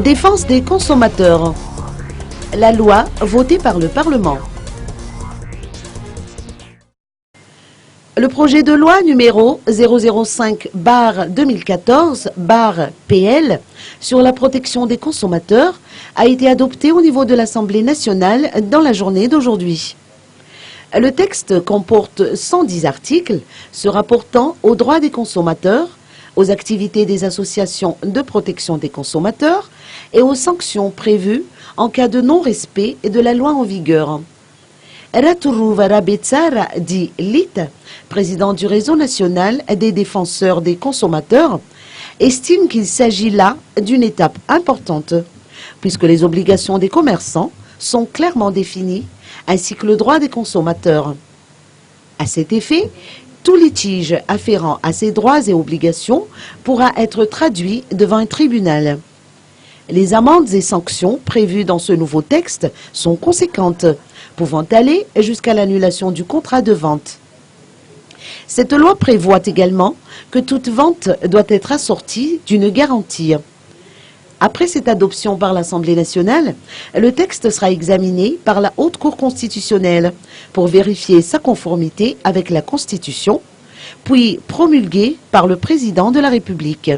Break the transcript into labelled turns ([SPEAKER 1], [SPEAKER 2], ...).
[SPEAKER 1] Défense des consommateurs. La loi votée par le Parlement. Le projet de loi numéro 005/2014/PL sur la protection des consommateurs a été adopté au niveau de l'Assemblée nationale dans la journée d'aujourd'hui. Le texte comporte 110 articles se rapportant aux droits des consommateurs, aux activités des associations de protection des consommateurs et aux sanctions prévues en cas de non-respect de la loi en vigueur. Ratourou Varabetsara dit LIT, président du réseau national des défenseurs des consommateurs, estime qu'il s'agit là d'une étape importante, puisque les obligations des commerçants sont clairement définies, ainsi que le droit des consommateurs. À cet effet, tout litige afférent à ces droits et obligations pourra être traduit devant un tribunal. Les amendes et sanctions prévues dans ce nouveau texte sont conséquentes, pouvant aller jusqu'à l'annulation du contrat de vente. Cette loi prévoit également que toute vente doit être assortie d'une garantie. Après cette adoption par l'Assemblée nationale, le texte sera examiné par la Haute Cour constitutionnelle pour vérifier sa conformité avec la Constitution, puis promulgué par le Président de la République.